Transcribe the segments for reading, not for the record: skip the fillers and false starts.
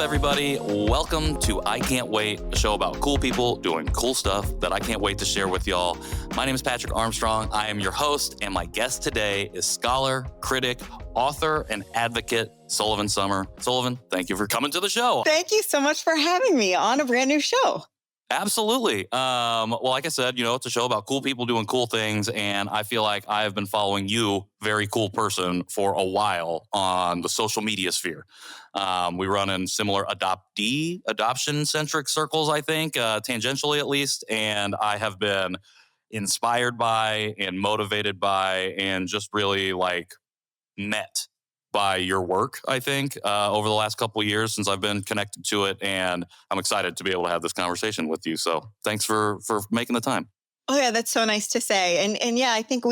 everybody? Welcome to I Can't Wait, a show about cool people doing cool stuff that I can't wait to share with y'all. My name is Patrick Armstrong. I am your host, and my guest today is scholar, critic, author, and advocate Sullivan Summer. Sullivan, thank you for coming to the show. Thank you so much for having me on a brand new show. Absolutely. Well, like I said, it's a show about cool people doing cool things, and I feel like I have been following you, very cool person, for a while on the social media sphere. We run in similar adoption-centric circles, I think, tangentially at least, and I have been inspired by and motivated by and just really met by your work, I think, over the last couple of years since I've been connected to it. And I'm excited to be able to have this conversation with you. So thanks for making the time. Oh, yeah, that's so nice to say. And yeah, I think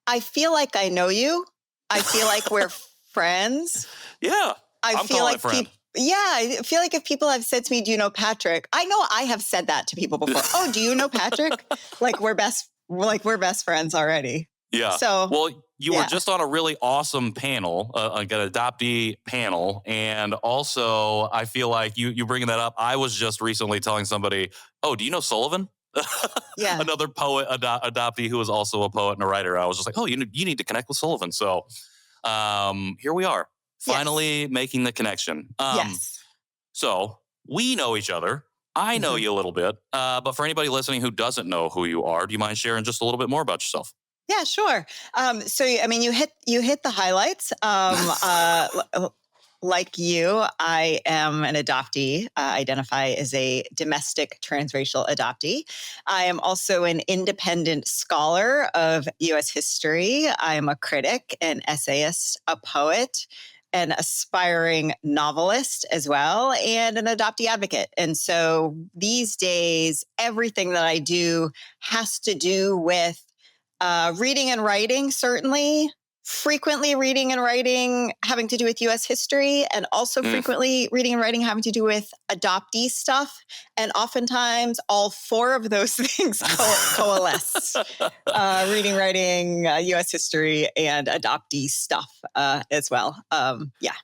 I feel like I know you. I feel like we're friends. Yeah, I'm feel calling like it friend. I feel like if people have said to me, do you know Patrick? I know I have said that to people before. Oh, do you know Patrick? we're best friends already. Yeah. So, well, you were just on a really awesome panel, like an adoptee panel. And also, I feel like you bringing that up. I was just recently telling somebody, oh, do you know Sullivan? Yeah. Another poet, adoptee who is also a poet and a writer. I was just like, oh, you need to connect with Sullivan. So here we are, finally making the connection. Yes. So we know each other. I know you a little bit. But for anybody listening who doesn't know who you are, do you mind sharing just a little bit more about yourself? Yeah, sure. You hit the highlights. Like you, I am an adoptee. I identify as a domestic transracial adoptee. I am also an independent scholar of U.S. history. I am a critic, an essayist, a poet, an aspiring novelist as well, and an adoptee advocate. And so these days, everything that I do has to do with reading and writing, certainly. Frequently reading and writing having to do with U.S. history, and also frequently reading and writing having to do with adoptee stuff. And oftentimes all four of those things coalesce. Reading, writing, U.S. history, and adoptee stuff as well. Yeah.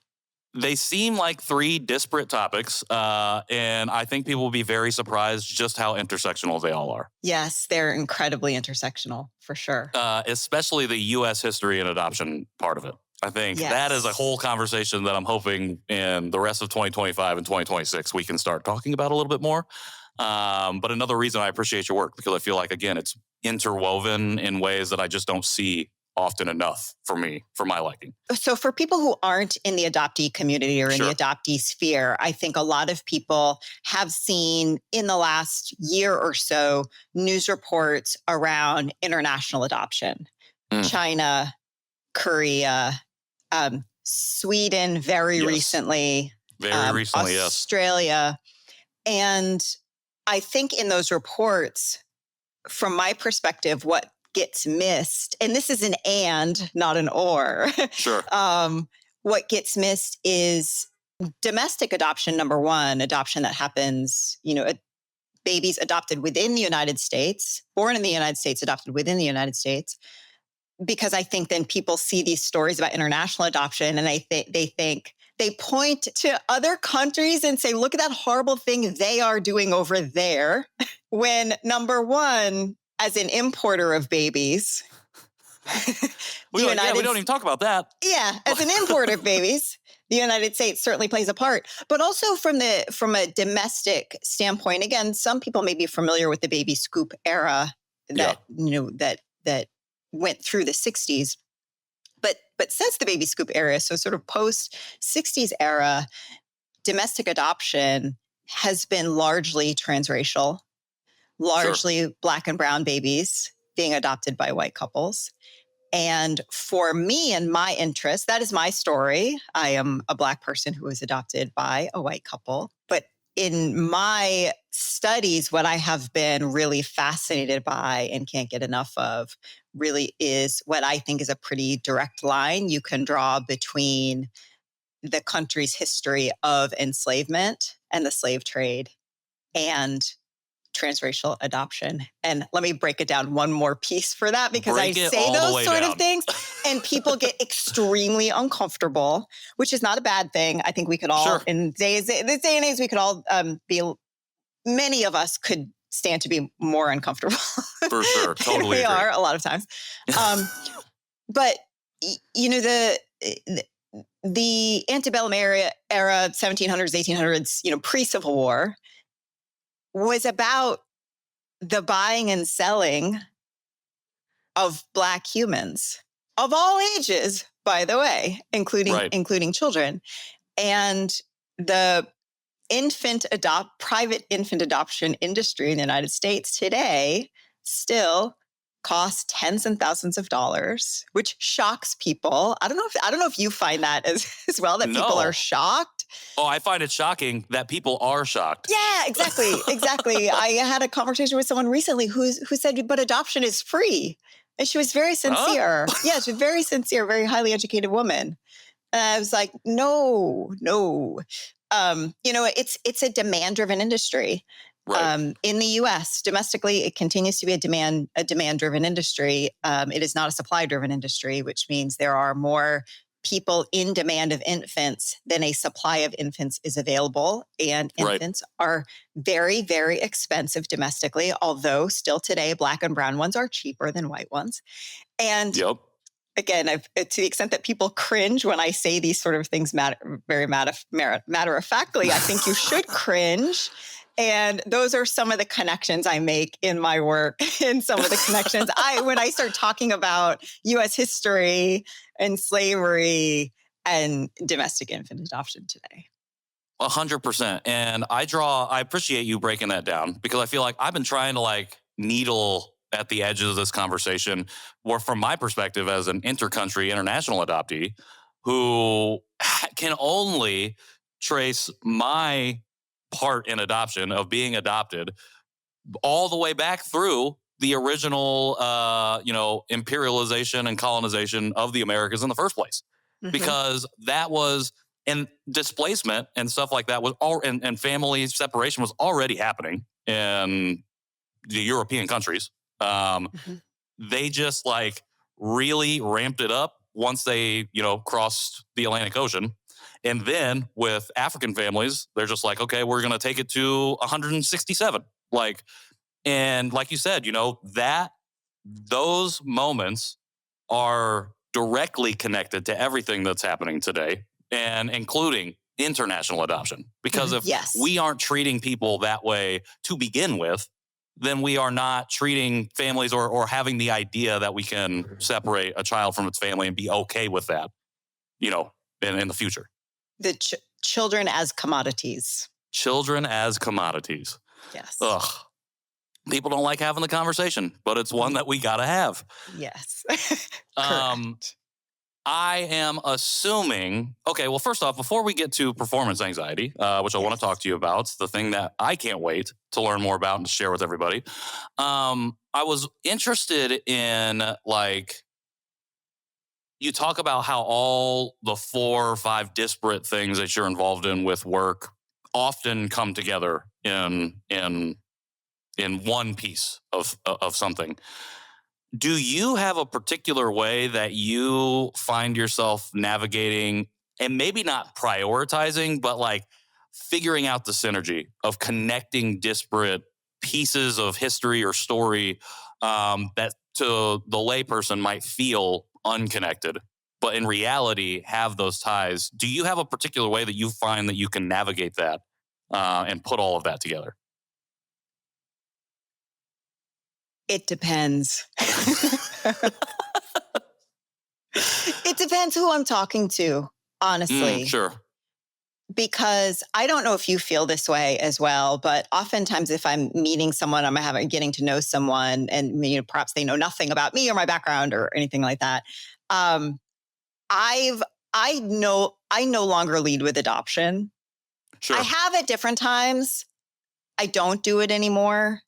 They seem like three disparate topics, and I think people will be very surprised just how intersectional they all are. Yes, they're incredibly intersectional, for sure. Especially the U.S. history and adoption part of it. I think that is a whole conversation that I'm hoping in the rest of 2025 and 2026 we can start talking about a little bit more. But another reason I appreciate your work, because I feel like, again, it's interwoven in ways that I just don't see often enough for my liking. So for people who aren't in the adoptee community or in the adoptee sphere, I think a lot of people have seen in the last year or so news reports around international adoption. China, Korea, Sweden very recently, Australia. And I think in those reports, from my perspective, what gets missed, and this is an and, not an or. Sure. What gets missed is domestic adoption, number one, adoption that happens, babies adopted within the United States, born in the United States, adopted within the United States. Because I think then people see these stories about international adoption and they point to other countries and say, look at that horrible thing they are doing over there. When number one, as an importer of babies, we don't even talk about that. Yeah, as an importer of babies, the United States certainly plays a part. But also from a domestic standpoint, again, some people may be familiar with the baby scoop era that went through the 60s. But since the baby scoop era, so sort of post 60s era, domestic adoption has been largely transracial. Largely Black and brown babies being adopted by white couples. And for me and my interest, that is my story. I am a Black person who was adopted by a white couple. But in my studies, what I have been really fascinated by and can't get enough of really is what I think is a pretty direct line you can draw between the country's history of enslavement and the slave trade and transracial adoption. And let me break it down one more piece for that, because I Break it say all the those way sort down. of things and people get extremely uncomfortable, which is not a bad thing. I think we could all, Sure. in this day and age, we could all many of us could stand to be more uncomfortable For sure. than Totally we agree. are a lot of times. But, you know, the antebellum era, 1700s, 1800s, you know, pre-Civil War, was about the buying and selling of Black humans of all ages, by the way, including children. And the private infant adoption industry in the United States today still costs tens and thousands of dollars, which shocks people. I don't know if you find that as well, that people are shocked. Oh, I find it shocking that people are shocked. Yeah, exactly. I had a conversation with someone recently who said, but adoption is free. And she was very sincere. Huh? Yeah, she's a very sincere, very highly educated woman. And I was like, no. You know, it's a demand-driven industry. Right. In the U.S., domestically, it continues to be a demand-driven industry. It is not a supply-driven industry, which means there are more people in demand of infants than a supply of infants is available. And infants are very, very expensive domestically, although still today, Black and brown ones are cheaper than white ones. And again, to the extent that people cringe when I say these sort of things very matter-of-factly, I think you should cringe. And those are some of the connections I make in my work, and some of the connections when I start talking about U.S. history and slavery and domestic infant adoption today. 100%. And I appreciate you breaking that down, because I feel like I've been trying to needle at the edges of this conversation, or from my perspective as an international adoptee who can only trace my part in adoption of being adopted all the way back through the original, imperialization and colonization of the Americas in the first place, because that was, and displacement and stuff like that was all, and family separation was already happening in the European countries. They just really ramped it up once they, crossed the Atlantic Ocean. And then with African families, they're just like, okay, we're going to take it to 167. And like you said, those moments are directly connected to everything that's happening today, and including international adoption. Because if we aren't treating people that way to begin with, then we are not treating families or having the idea that we can separate a child from its family and be okay with that, in the future. The children as commodities. Children as commodities. Yes. Ugh. People don't like having the conversation, but it's one that we got to have. Yes. I am assuming, okay, well, first off, before we get to performance anxiety, which I want to talk to you about, it's the thing that I can't wait to learn more about and to share with everybody. I was interested in, you talk about how all the 4 or 5 disparate things that you're involved in with work often come together in one piece of something. Do you have a particular way that you find yourself navigating, and maybe not prioritizing, but figuring out the synergy of connecting disparate pieces of history or story that to the layperson might feel unconnected, but in reality have those ties? Do you have a particular way that you find that you can navigate that and put all of that together? It depends. It depends who I'm talking to, honestly. Sure. Because I don't know if you feel this way as well, but oftentimes if I'm meeting someone, I'm getting to know someone, and perhaps they know nothing about me or my background or anything like that. I no longer lead with adoption. Sure. I have at different times. I don't do it anymore.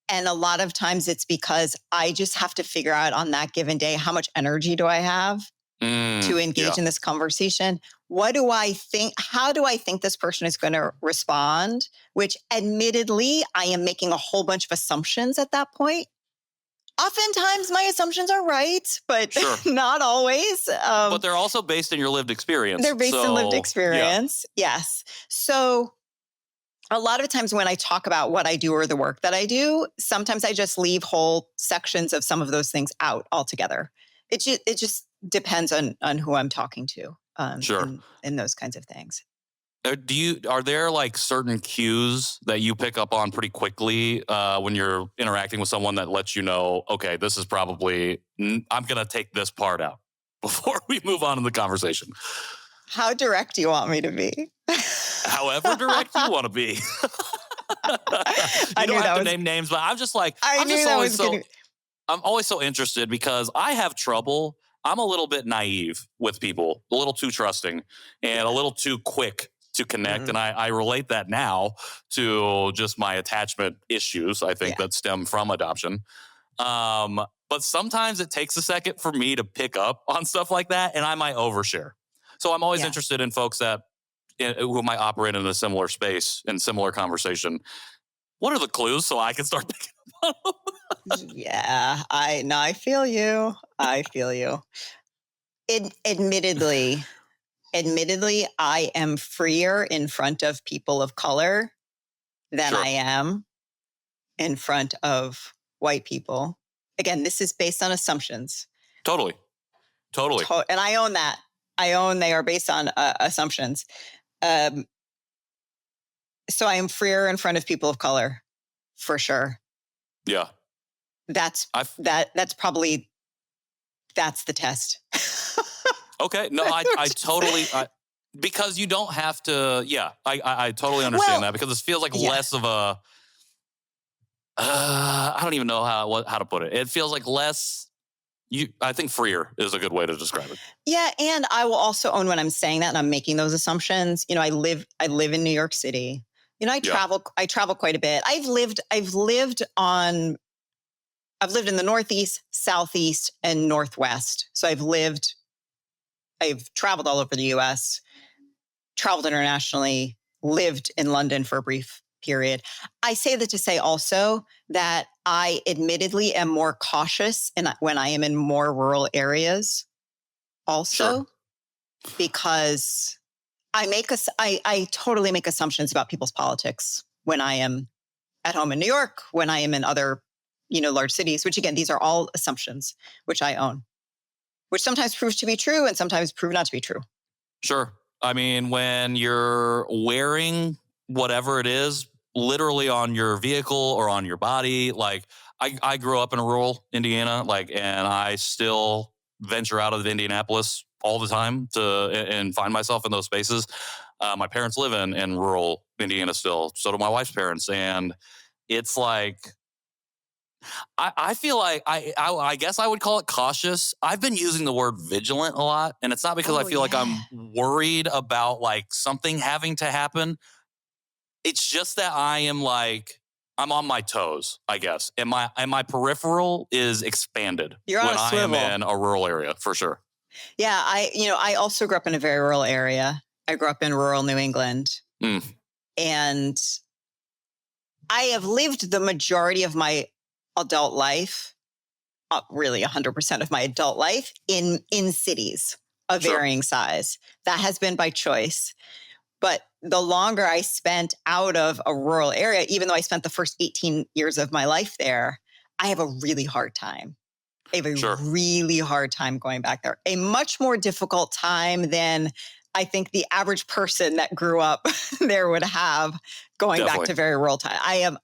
And a lot of times it's because I just have to figure out on that given day, how much energy do I have to engage in this conversation? what do I think? How do I think this person is going to respond? Which admittedly, I am making a whole bunch of assumptions at that point. Oftentimes my assumptions are right, but Sure. not always. But they're also based in your lived experience. They're based in lived So, experience. Yes. So a lot of times when I talk about what I do or the work that I do, sometimes I just leave whole sections of some of those things out altogether. It just depends on who I'm talking to. Sure. In those kinds of things. Are there like certain cues that you pick up on pretty quickly when you're interacting with someone that lets you know, okay, this is probably, I'm going to take this part out before we move on in the conversation? How direct do you want me to be? However direct you want to be. You don't have to name names, but I'm just like, I'm always so interested because I have trouble. I'm a little bit naive with people, a little too trusting and a little too quick to connect. Mm-hmm. And I relate that now to just my attachment issues, I think, that stem from adoption. But sometimes it takes a second for me to pick up on stuff like that, and I might overshare. So I'm always interested in folks who might operate in a similar space and similar conversation. What are the clues so I can start picking up on them? Yeah, I feel you. I feel you. Admittedly, I am freer in front of people of color than I am in front of white people. Again, this is based on assumptions. Totally. And I own that. I own they are based on assumptions. So I am freer in front of people of color, for sure. Yeah. That's the test. Okay. No, I totally, because you don't have to, I totally understand that because it feels like less of a, I don't even know how to put it. It feels like less, I think freer is a good way to describe it. Yeah. And I will also own when I'm saying that and I'm making those assumptions. You know, I live in New York City. You know, I travel quite a bit. I've lived in the Northeast, Southeast, and Northwest. So I've traveled all over the US, traveled internationally, lived in London for a brief period. I say that to say also that I admittedly am more cautious when I am in more rural areas also, because I totally make assumptions about people's politics when I am at home in New York, when I am in other, large cities, which again, these are all assumptions, which I own, which sometimes proves to be true and sometimes prove not to be true. Sure. I mean, when you're wearing whatever it is, literally on your vehicle or on your body, like I grew up in rural Indiana, and I still venture out of Indianapolis all the time and find myself in those spaces. My parents live in rural Indiana still. So do my wife's parents. And it's like, I feel like I guess I would call it cautious. I've been using the word vigilant a lot, and it's not because I feel like I'm worried about like something having to happen. It's just that I'm on my toes, I guess. And my peripheral is expanded when I am in a rural area, for sure. Yeah, I also grew up in a very rural area. I grew up in rural New England. And I have lived the majority of my adult life, really 100% of my adult life in cities of varying size. That has been by choice. But the longer I spent out of a rural area, even though I spent the first 18 years of my life there, I have a really hard time. I have a really hard time going back there. A much more difficult time than I think the average person that grew up there would have going back to very rural time.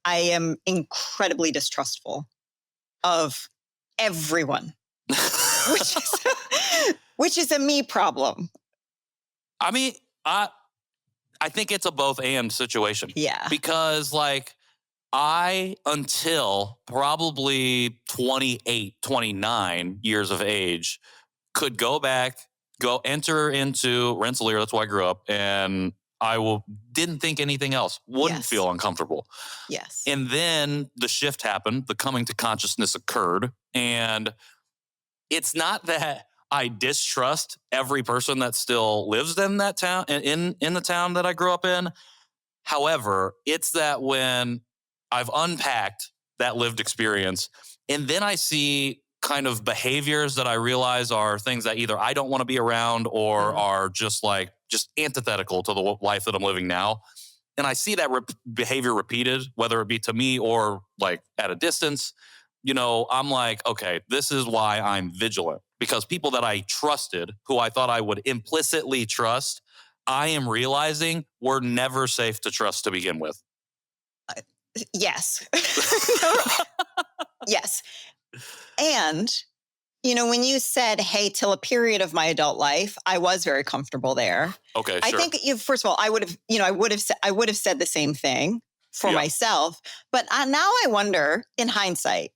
I am incredibly distrustful of everyone, which is a me problem. I mean, I think it's a both and situation. Yeah. Because until probably 28, 29 years of age, could go enter into Rensselaer. That's where I grew up. And didn't think anything else, wouldn't feel uncomfortable. Yes. And then the shift happened, the coming to consciousness occurred. And it's not that I distrust every person that still lives in that town, in the town that I grew up in. However, it's that when I've unpacked that lived experience and then I see kind of behaviors that I realize are things that either I don't want to be around or are just antithetical to the life that I'm living now. And I see that behavior repeated, whether it be to me or like at a distance, I'm like, okay, this is why I'm vigilant, because people that I trusted, who I thought I would implicitly trust, I am realizing were never safe to trust to begin with. Yes. Yes. And, when you said, hey, till a period of my adult life, I was very comfortable there. Okay, I sure. think, first of all, I would have said the same thing for myself. But now I wonder, in hindsight,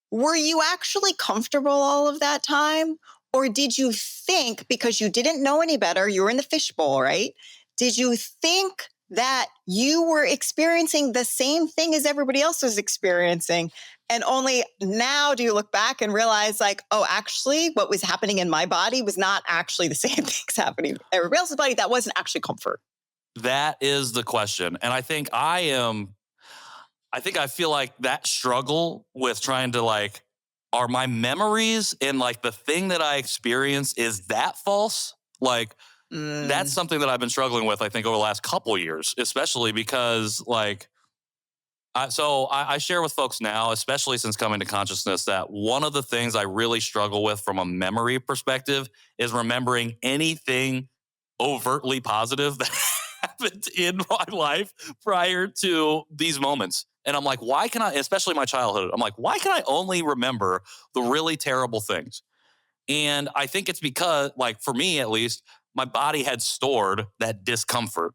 were you actually comfortable all of that time? Or did you think, because you didn't know any better, you were in the fishbowl, right? Did you think that you were experiencing the same thing as everybody else was experiencing? And only now do you look back and realize like, oh, actually what was happening in my body was not actually the same things happening in everybody else's body. That wasn't actually comfort. That is the question. And I think I feel like that struggle with trying to like, are my memories and like the thing that I experienced, is that false? Like, that's something that I've been struggling with, I think, over the last couple of years, especially because like, I share with folks now, especially since coming to consciousness, that one of the things I really struggle with from a memory perspective is remembering anything overtly positive that happened in my life prior to these moments. And I'm like, why can I, especially my childhood, I'm like, why can I only remember the really terrible things? And I think it's because, like, for me at least, my body had stored that discomfort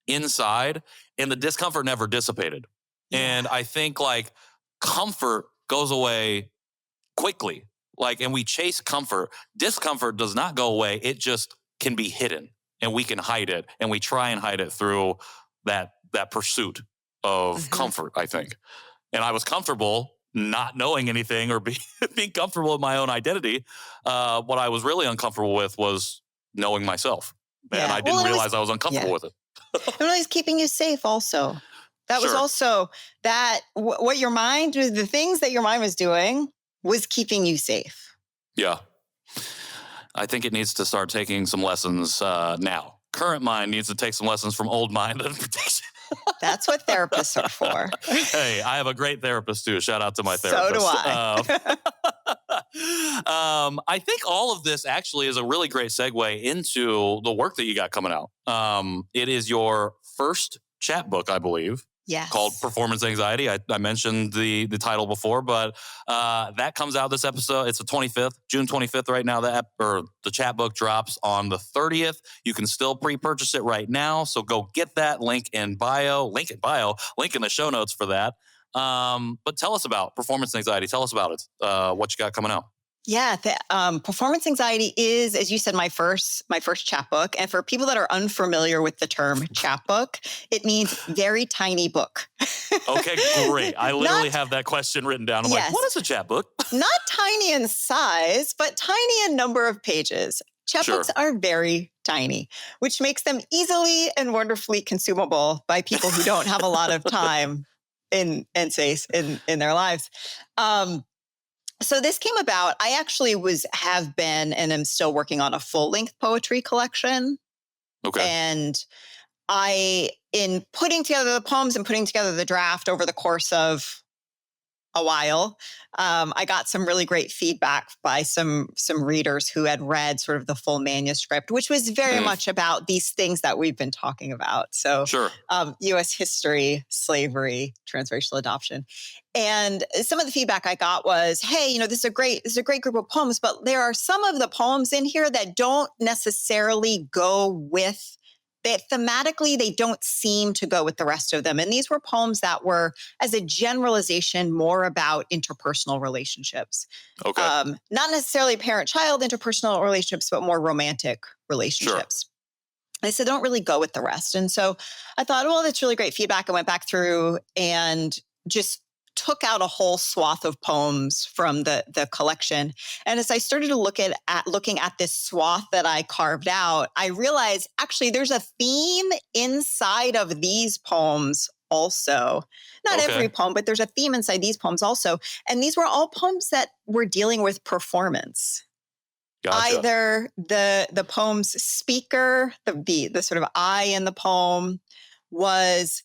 inside and the discomfort never dissipated. Yeah. And I think like comfort goes away quickly. Like, and we chase comfort. Discomfort does not go away. It just can be hidden and we can hide it. And we try and hide it through that pursuit of comfort, I think. And I was comfortable not knowing anything or being comfortable with my own identity. What I was really uncomfortable with was knowing myself. And I didn't realize I was uncomfortable with it. It was keeping you safe also. That was also that what your mind was, the things that your mind was doing was keeping you safe. Yeah. I think it needs to start taking some lessons now. Current mind needs to take some lessons from old mind and protection. That's what therapists are for. Hey, I have a great therapist too. Shout out to my therapist. So do I. I think all of this actually is a really great segue into the work that you got coming out. It is your first chapbook, I believe. Yes. Called Performance Anxiety. I mentioned the title before, but that comes out this episode. It's the 25th, June 25th right now. The chapbook drops on the 30th. You can still pre-purchase it right now. So go get that. Link in the show notes for that. But tell us about Performance Anxiety. Tell us about it. What you got coming out. Yeah, Performance Anxiety is, as you said, my first chapbook. And for people that are unfamiliar with the term chapbook, it means very tiny book. Okay, great. I literally have that question written down. I'm like, what is a chapbook? Not tiny in size, but tiny in number of pages. Chapbooks are very tiny, which makes them easily and wonderfully consumable by people who don't have a lot of time in space in their lives. So this came about, I actually have been and am still working on a full-length poetry collection. Okay. And in putting together the poems and putting together the draft over the course of a while, I got some really great feedback by some readers who had read sort of the full manuscript, which was very much about these things that we've been talking about. So U.S. history, slavery, transracial adoption. And some of the feedback I got was, hey, this is a great group of poems, but there are some of the poems in here that don't necessarily go with that thematically, they don't seem to go with the rest of them. And these were poems that were, as a generalization, more about interpersonal relationships. Okay. Not necessarily parent-child interpersonal relationships, but more romantic relationships. They said don't really go with the rest. And so I thought, well, that's really great feedback. I went back through and just took out a whole swath of poems from the collection. And as I started to looking at this swath that I carved out, I realized actually there's a theme inside of these poems also. Not every poem, but there's a theme inside these poems also. And these were all poems that were dealing with performance. Gotcha. Either the poem's speaker, the sort of I in the poem, was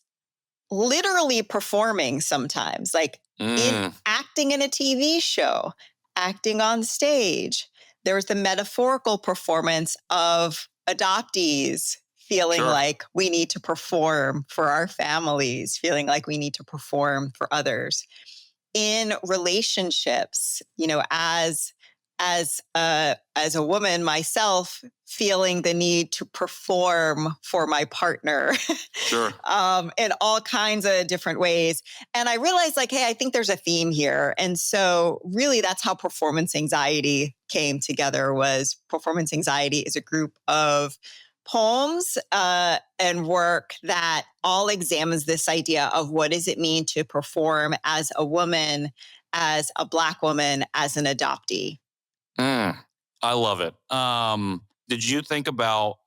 literally performing sometimes, like in acting in a TV show, acting on stage. There was the metaphorical performance of adoptees feeling like we need to perform for our families, feeling like we need to perform for others. In relationships, as a woman myself, feeling the need to perform for my partner in all kinds of different ways. And I realized hey, I think there's a theme here. And so really that's how performance anxiety came together. Was performance anxiety is a group of poems and work that all examines this idea of what does it mean to perform as a woman, as a Black woman, as an adoptee. I love it. Did you think about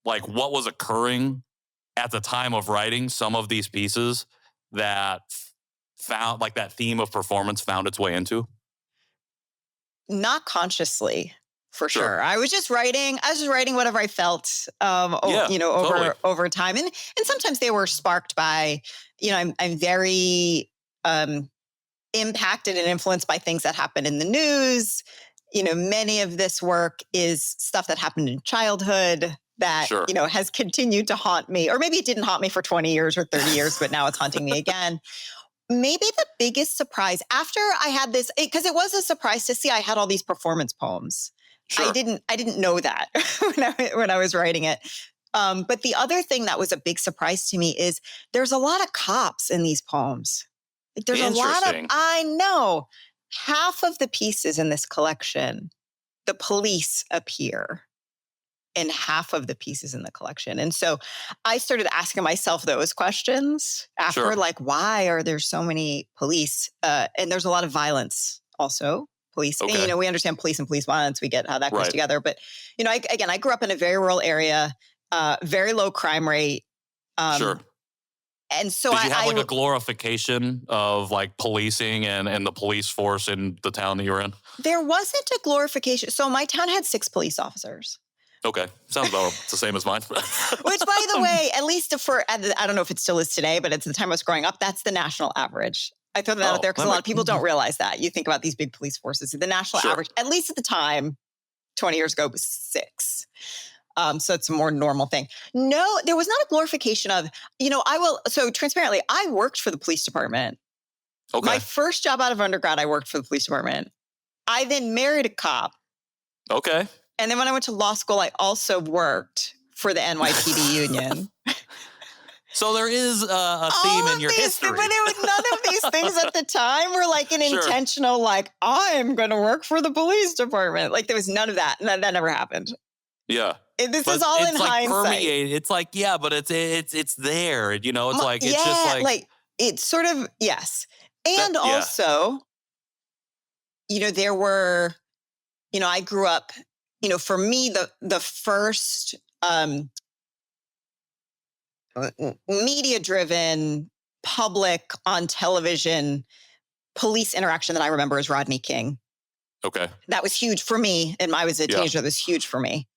what was occurring at the time of writing some of these pieces that found that theme of performance found its way into? Not consciously, for sure. I was just writing whatever I felt, over time. And sometimes they were sparked by, I'm very impacted and influenced by things that happen in the news. Many of this work is stuff that happened in childhood that, has continued to haunt me. Or maybe it didn't haunt me for 20 years or 30 years, but now it's haunting me again. Maybe the biggest surprise after I had this, because it was a surprise to see I had all these performance poems. I didn't know that when I was writing it. But the other thing that was a big surprise to me is there's a lot of cops in these poems. There's a lot of, I know. Half of the pieces in this collection, the police appear in half of the pieces in the collection. And so I started asking myself those questions after, why are there so many police? And there's a lot of violence also. Police, and, we understand police and police violence. We get how that goes together. But, I grew up in a very rural area, very low crime rate. And so did you have a glorification of policing and the police force in the town that you were in? There wasn't a glorification. So my town had 6 police officers. Okay. Sounds about the same as mine. Which, by the way, at least I don't know if it still is today, but at the time I was growing up, that's the national average. I throw that out there because a lot of people don't realize that. You think about these big police forces. The national average, at least at the time, 20 years ago, was 6. So it's a more normal thing. No, there was not a glorification of, so transparently, I worked for the police department. Okay. My first job out of undergrad, I worked for the police department. I then married a cop. Okay. And then when I went to law school, I also worked for the NYPD union. So there is a theme in your history. But none of these things at the time were an intentional, I'm going to work for the police department. There was none of that. That never happened. Yeah. This is all in hindsight. Permeated. It's but it's there. It's sort of, yes. And also, there were, I grew up, for me, the first media-driven, public, on television, police interaction that I remember is Rodney King. Okay. That was huge for me. And I was a teenager. That was huge for me.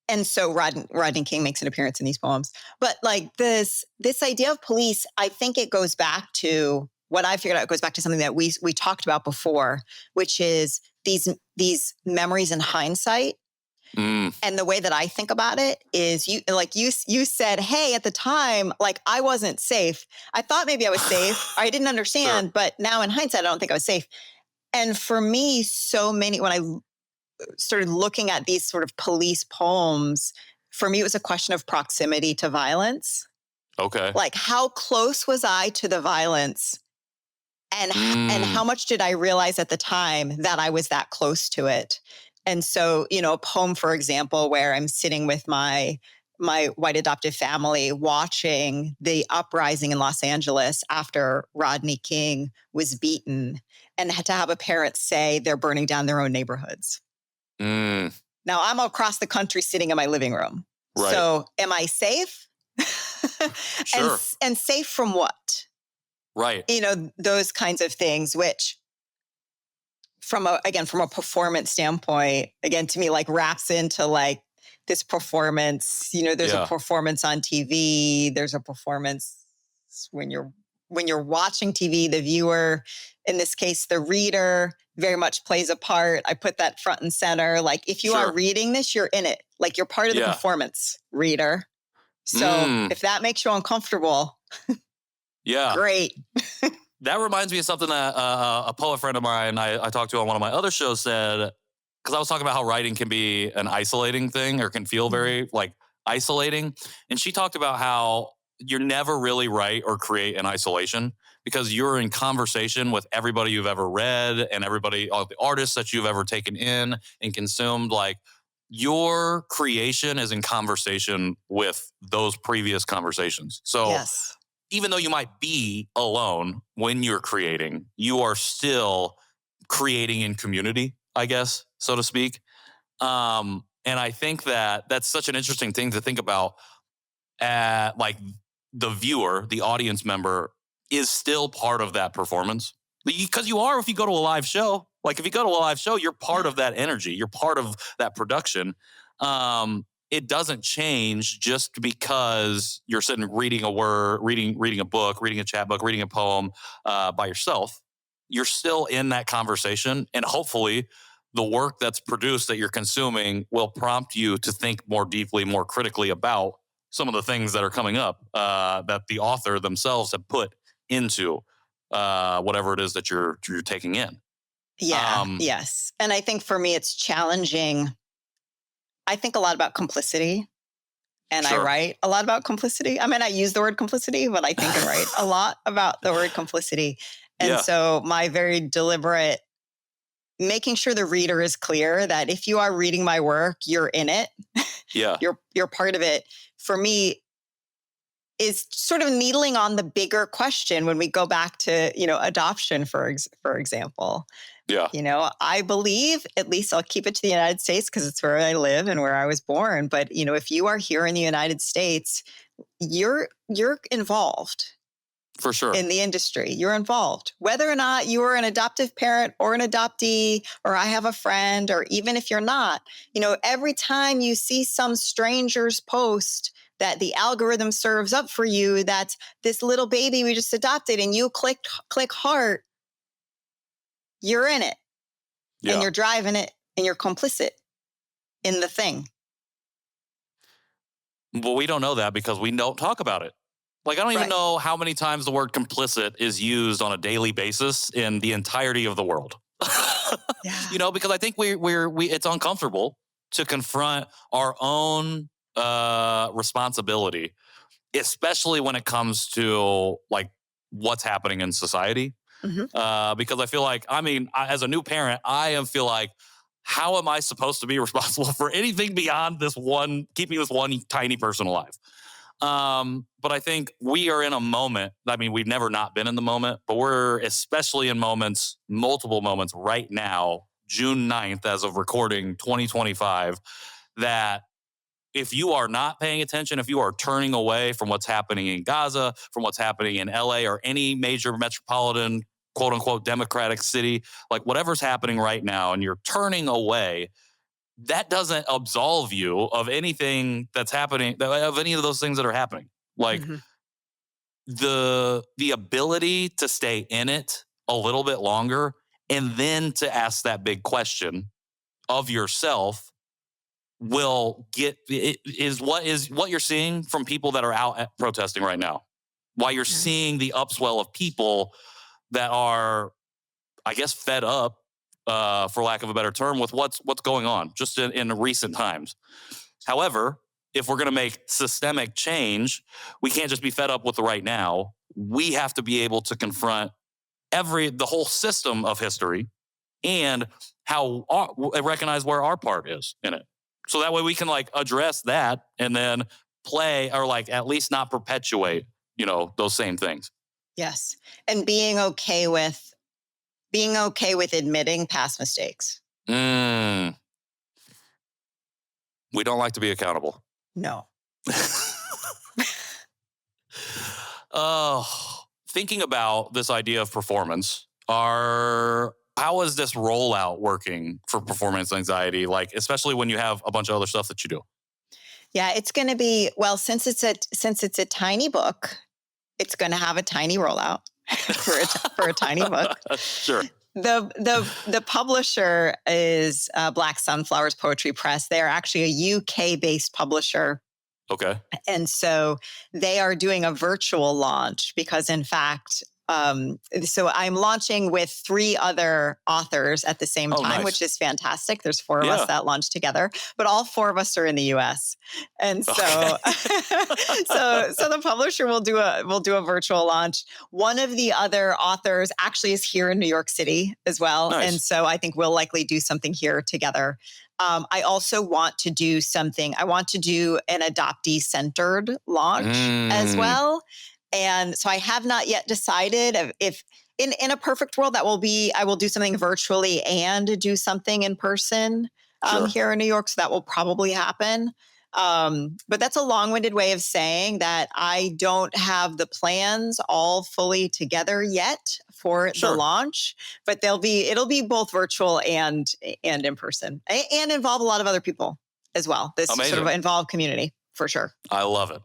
And so Rodney King makes an appearance in these poems. But this idea of police, I think it goes back to what I figured out. It goes back to something that we talked about before, which is these memories in hindsight. And the way that I think about it is you said, hey, at the time, I wasn't safe. I thought maybe I was safe. I didn't understand, but now in hindsight, I don't think I was safe. And for me, when I started looking at these sort of police poems, for me, it was a question of proximity to violence. Okay. How close was I to the violence? And how much did I realize at the time that I was that close to it? And so, a poem, for example, where I'm sitting with my my white adoptive family watching the uprising in Los Angeles after Rodney King was beaten, and had to have a parent say they're burning down their own neighborhoods. Mm, Now I'm across the country sitting in my living room. right. So am I safe? Sure. And safe from what? Right. Those kinds of things, which from a performance standpoint, again, to me, like wraps into like this performance. There's a performance on TV. There's a performance when you're watching TV. The viewer, in this case, the reader, very much plays a part. I put that front and center. Like if you are reading this, you're in it. Like you're part of the performance, reader. So if that makes you uncomfortable, great. That reminds me of something that a poet friend of mine I talked to on one of my other shows said, because I was talking about how writing can be an isolating thing or can feel very like isolating. And she talked about how you're never really write or create in isolation because you're in conversation with everybody you've ever read and everybody, all the artists that you've ever taken in and consumed. Like your creation is in conversation with those previous conversations. So even though you might be alone when you're creating, you are still creating in community, I guess, so to speak. And I think that that's such an interesting thing to think about. Like the viewer, the audience member is still part of that performance. Because you are if you go to a live show. Like if you go to a live show, you're part of that energy. You're part of that production. It doesn't change just because you're sitting reading a word, reading a book, reading a chapbook, reading a poem by yourself. You're still in that conversation, and hopefully the work that's produced that you're consuming will prompt you to think more deeply, more critically about some of the things that are coming up that the author themselves have put into whatever it is that you're taking in. Yes. And I think for me, it's challenging. I think a lot about complicity, and I write a lot about complicity. I mean, I use the word complicity, but I think and write a lot about the word complicity. And so my very deliberate making sure the reader is clear that if you are reading my work, you're in it. You're part of it. For me, is sort of needling on the bigger question when we go back to, adoption, for example. I believe, at least I'll keep it to the United States because it's where I live and where I was born. But, if you are here in the United States, you're involved. For sure. In the industry, you're involved. Whether or not you are an adoptive parent or an adoptee, or I have a friend, or even if you're not, every time you see some stranger's post that the algorithm serves up for you, that's this little baby we just adopted, and you click heart, you're in it. And you're driving it, and you're complicit in the thing. Well, we don't know that because we don't talk about it. Like, I don't even know how many times the word complicit is used on a daily basis in the entirety of the world. Because I think we it's uncomfortable to confront our own responsibility, especially when it comes to like what's happening in society. Because I feel like, as a new parent, feel like, how am I supposed to be responsible for anything beyond keeping this one tiny person alive? But I think we are in a moment. We've never not been in the moment, but we're especially in multiple moments right now, June 9th, as of recording 2025, that if you are not paying attention, if you are turning away from what's happening in Gaza, from what's happening in LA or any major metropolitan, quote unquote, democratic city, like whatever's happening right now, and you're turning away, that doesn't absolve you of anything that's happening, of any of those things that are happening. Like the ability to stay in it a little bit longer and then to ask that big question of yourself is what you're seeing from people that are out protesting right now. Why you're seeing the upswell of people that are, I guess, fed up, for lack of a better term, with what's going on just in recent times. However, if we're going to make systemic change, we can't just be fed up with the right now. We have to be able to confront the whole system of history and recognize where our part is in it. So that way we can like address that and then play or like at least not perpetuate, those same things. Yes. And being okay with admitting past mistakes. We don't like to be accountable. No. Thinking about this idea of performance, how is this rollout working for performance anxiety? Like, especially when you have a bunch of other stuff that you do. Yeah, it's going to be, well, since it's a tiny book, it's going to have a tiny rollout for a tiny book. Sure. The publisher is Black Sunflowers Poetry Press. They're actually a UK-based publisher. Okay. And so they are doing a virtual launch because, in fact, so I'm launching with 3 other authors at the same time, nice. Which is fantastic. There's 4 of us that launch together, but all 4 of us are in the US. And so, so the publisher will do a virtual launch. One of the other authors actually is here in New York City as well. Nice. And so I think we'll likely do something here together. I also want to do something. I want to do an adoptee-centered launch as well. And so I have not yet decided if in a perfect world I will do something virtually and do something in person here in New York. So that will probably happen. But that's a long-winded way of saying that I don't have the plans all fully together yet for the launch, but it'll be both virtual and in person and involve a lot of other people as well. This sort of involved community for sure. I love it.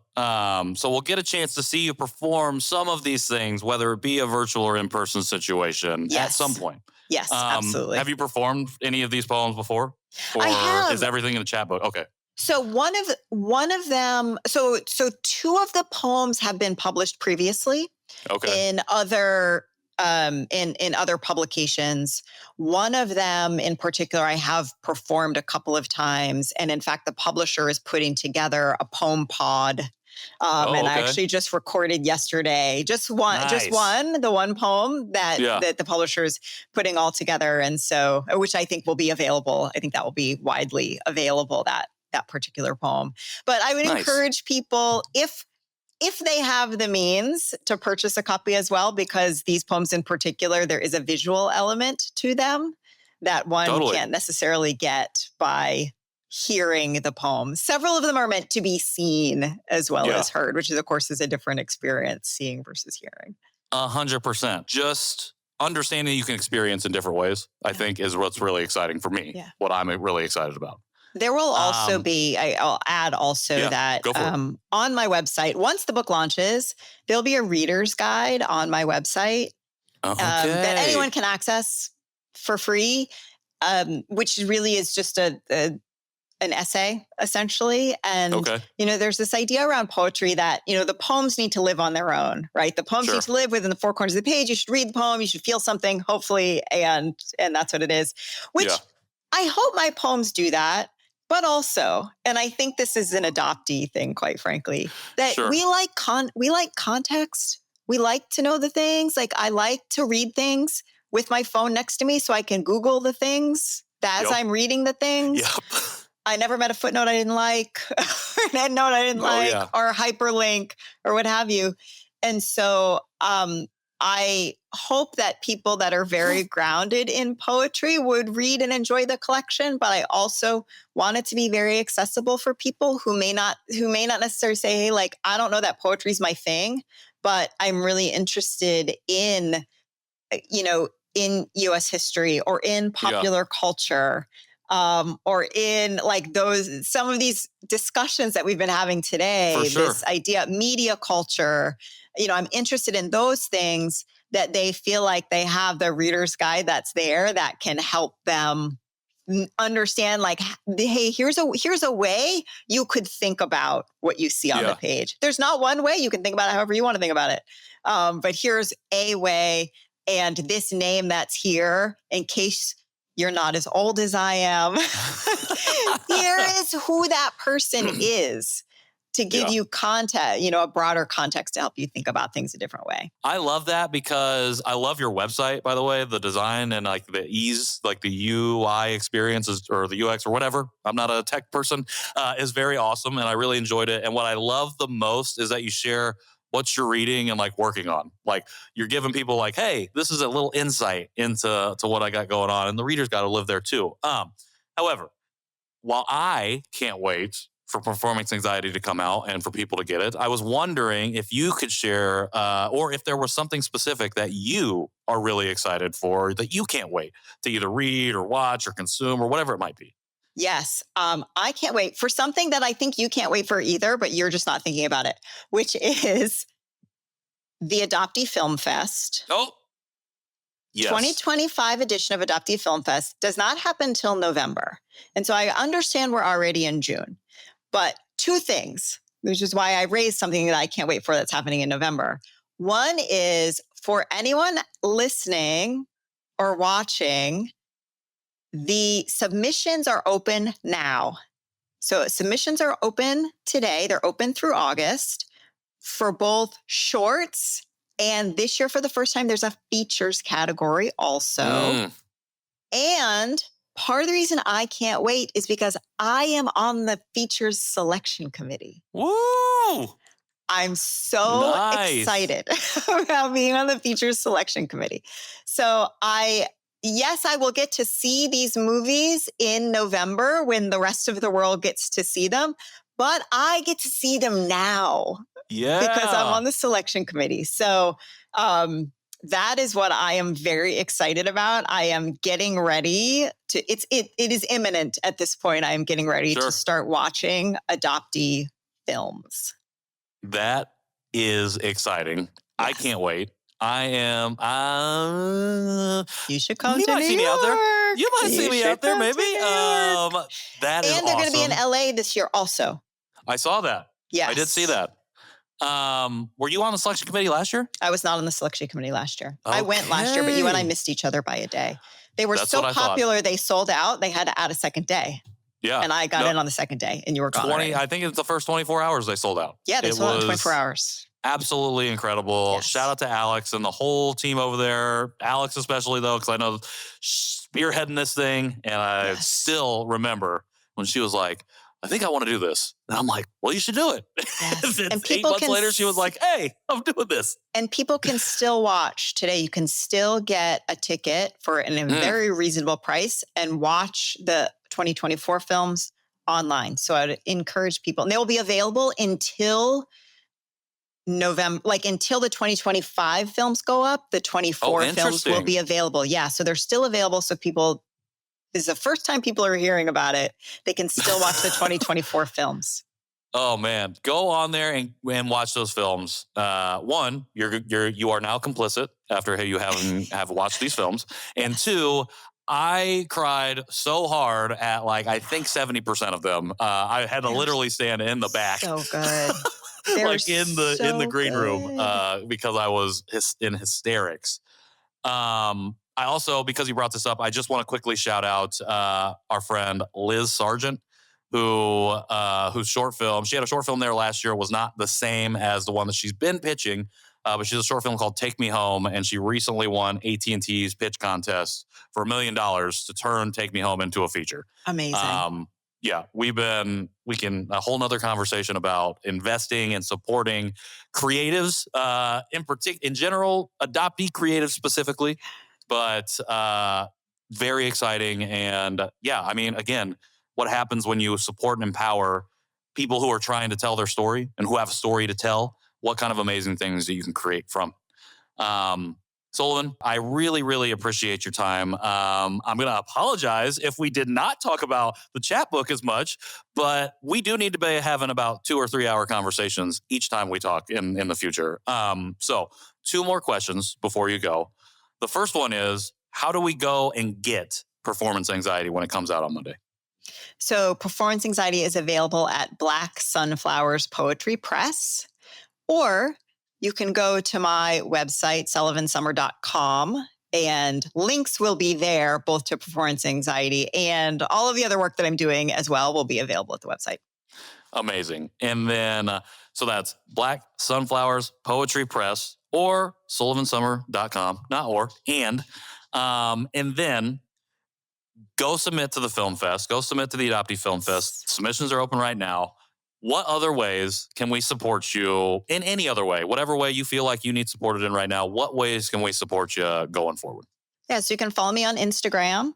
So we'll get a chance to see you perform some of these things, whether it be a virtual or in-person situation at some point. Yes, absolutely. Have you performed any of these poems before? Or I have. Is everything in the chapbook? Okay. So one of them, so 2 of the poems have been published previously in other in other publications. One of them in particular, I have performed a couple of times. And in fact, the publisher is putting together a poem pod. And I actually just recorded yesterday, the one poem that the publisher is putting all together. And so, which I think will be available. I think that will be widely available, that particular poem. But I would encourage people, if they have the means, to purchase a copy as well, because these poems in particular, there is a visual element to them that one can't necessarily get by hearing the poem. Several of them are meant to be seen as well as heard, which is, of course, is a different experience, seeing versus hearing. 100%. Just understanding you can experience in different ways, I think, is what's really exciting for me, what I'm really excited about. There will also be, I'll add also that on my website, once the book launches, there'll be a reader's guide on my website that anyone can access for free, which really is just an essay, essentially. And, there's this idea around poetry that, the poems need to live on their own, right? The poems need to live within the 4 corners of the page. You should read the poem. You should feel something, hopefully. And that's what it is, which I hope my poems do that. But also, and I think this is an adoptee thing, quite frankly, that we like context. We like to know the things. Like, I like to read things with my phone next to me so I can Google the things as I'm reading the things. I never met a footnote I didn't like, or an endnote I didn't or a hyperlink or what have you. And so I hope that people that are very grounded in poetry would read and enjoy the collection, but I also want it to be very accessible for people who may not necessarily say, hey, like, I don't know that poetry is my thing, but I'm really interested in, in US history or in popular culture, or in like some of these discussions that we've been having today, this idea, media culture. I'm interested in those things, that they feel like they have the reader's guide that's there that can help them understand, like, hey, here's a way you could think about what you see on the page. There's not one way. You can think about it however you want to think about it. But here's a way, and this name that's here, in case you're not as old as I am, here is who that person is. to give you context, a broader context to help you think about things a different way. I love that because I love your website, by the way, the design and like the ease, like the UI experiences or the UX or whatever. I'm not a tech person, is very awesome. And I really enjoyed it. And what I love the most is that you share what you're reading and like working on. Like you're giving people like, hey, this is a little insight into what I got going on. And the reader's got to live there too. However, while I can't wait for performance anxiety to come out and for people to get it, I was wondering if you could share or if there was something specific that you are really excited for that you can't wait to either read or watch or consume or whatever it might be. Yes. I can't wait for something that I think you can't wait for either, but you're just not thinking about it, which is the Adoptee Film Fest. Oh, yes. 2025 edition of Adoptee Film Fest does not happen until November. And so I understand we're already in June. But two things, which is why I raised something that I can't wait for that's happening in November. One is for anyone listening or watching, the submissions are open now. So submissions are open today. They're open through August for both shorts, and this year for the first time, there's a features category also. And part of the reason I can't wait is because I am on the features selection committee. Woo! I'm so excited about being on the features selection committee. So I will get to see these movies in November when the rest of the world gets to see them, but I get to see them now because I'm on the selection committee. So, that is what I am very excited about. I am getting ready to, it is imminent at this point. I am getting ready to start watching adoptee films. That is exciting. Yes. I can't wait. I am. You should come you to might New see me York. out there. You might see me out there, maybe. That is and they're awesome. going to be in LA this year also. I saw that. Yes. I did see that. Were you on the selection committee last year? I was not on the selection committee last year. Okay. I went last year, but you and I missed each other by a day. They were so popular, they sold out. They had to add a second day. Yeah. And I got in on the second day, and you were gone. I think it's the first 24 hours they sold out. Yeah, they sold out in 24 hours. Absolutely incredible. Yes. Shout out to Alex and the whole team over there. Alex especially, though, because I know spearheading this thing. And I still remember when she was like, I think I want to do this. And I'm like, well, you should do it. Yes. And 8 months later, she was like, hey, I'm doing this. And people can still watch today. You can still get a ticket for a very reasonable price and watch the 2024 films online. So I'd encourage people, and they will be available until November, like until the 2025 films go up, the 24 films will be available. Yeah. So they're still available. So people, this is the first time people are hearing about it. They can still watch the 2024 films. Oh man, go on there and watch those films. One, you are now complicit after you have watched these films, and two, I cried so hard at I think 70% of them. I had to literally stand in the back, so good, in the green room because I was in hysterics. I also, because you brought this up, I just want to quickly shout out our friend Liz Sargent, whose short film, she had a short film there last year, was not the same as the one that she's been pitching, but she has a short film called Take Me Home, and she recently won AT&T's pitch contest for $1 million to turn Take Me Home into a feature. Amazing. Yeah, we can a whole nother conversation about investing and supporting creatives, in general, adoptee creatives specifically, but very exciting. And yeah, I mean, again, what happens when you support and empower people who are trying to tell their story and who have a story to tell, what kind of amazing things that you can create from. Sullivan, I really, really appreciate your time. I'm going to apologize if we did not talk about the chapbook as much, but we do need to be having about 2 or 3 hour conversations each time we talk in the future. So 2 more questions before you go. The first one is, how do we go and get Performance Anxiety when it comes out on Monday? So Performance Anxiety is available at Black Sunflowers Poetry Press, or you can go to my website, sullivansummer.com, and links will be there both to Performance Anxiety and all of the other work that I'm doing as well will be available at the website. Amazing. And then, so that's Black Sunflowers Poetry Press or sullivansummer.com, not or, and then go submit to the Film Fest, go submit to the Adoptee Film Fest. Submissions are open right now. What other ways can we support you in any other way? Whatever way you feel like you need supported in right now, what ways can we support you going forward? Yeah, so you can follow me on Instagram.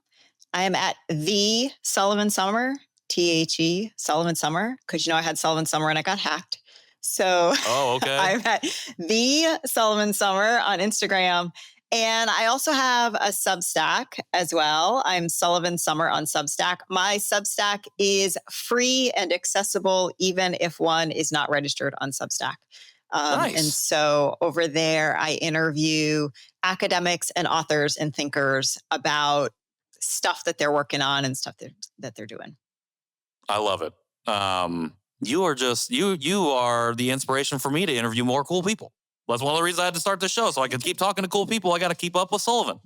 I am at the Sullivan Summer, THE Sullivan Summer, because I had Sullivan Summer and I got hacked. So okay. I'm at the Sullivan Summer on Instagram. And I also have a Substack as well. I'm Sullivan Summer on Substack. My Substack is free and accessible, even if one is not registered on Substack. Nice. And so over there, I interview academics and authors and thinkers about stuff that they're working on and stuff that they're doing. I love it. You are just, you are the inspiration for me to interview more cool people. That's one of the reasons I had to start this show. So I could keep talking to cool people. I got to keep up with Sullivan.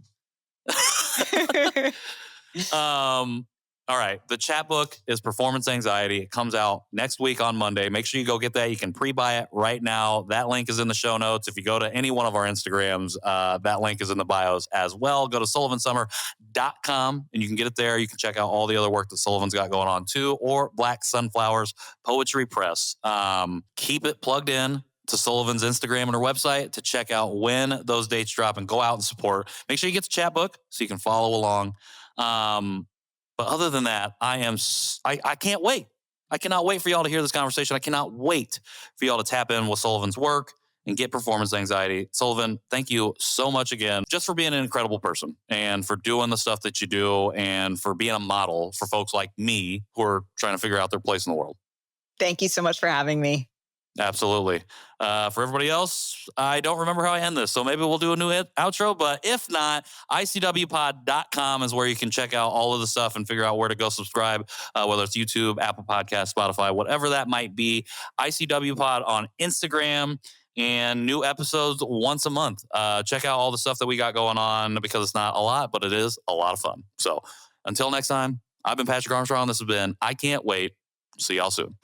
All right. The chapbook is Performance Anxiety. It comes out next week on Monday. Make sure you go get that. You can pre-buy it right now. That link is in the show notes. If you go to any one of our Instagrams, that link is in the bios as well. Go to sullivansummer.com and you can get it there. You can check out all the other work that Sullivan's got going on too, or Black Sunflowers Poetry Press. Keep it plugged in to Sullivan's Instagram and her website to check out when those dates drop and go out and support. Make sure you get the chapbook so you can follow along. But other than that, I can't wait. I cannot wait for y'all to hear this conversation. I cannot wait for y'all to tap in with Sullivan's work and get performance anxiety. Sullivan, thank you so much again, just for being an incredible person and for doing the stuff that you do and for being a model for folks like me who are trying to figure out their place in the world. Thank you so much for having me. Absolutely. For everybody else, I don't remember how I end this, so maybe we'll do a new outro. But if not, icwpod.com is where you can check out all of the stuff and figure out where to go subscribe, whether it's YouTube, Apple Podcasts, Spotify, whatever that might be. ICWpod on Instagram and new episodes once a month. Check out all the stuff that we got going on because it's not a lot, but it is a lot of fun. So until next time, I've been Patrick Armstrong. This has been I Can't Wait. See y'all soon.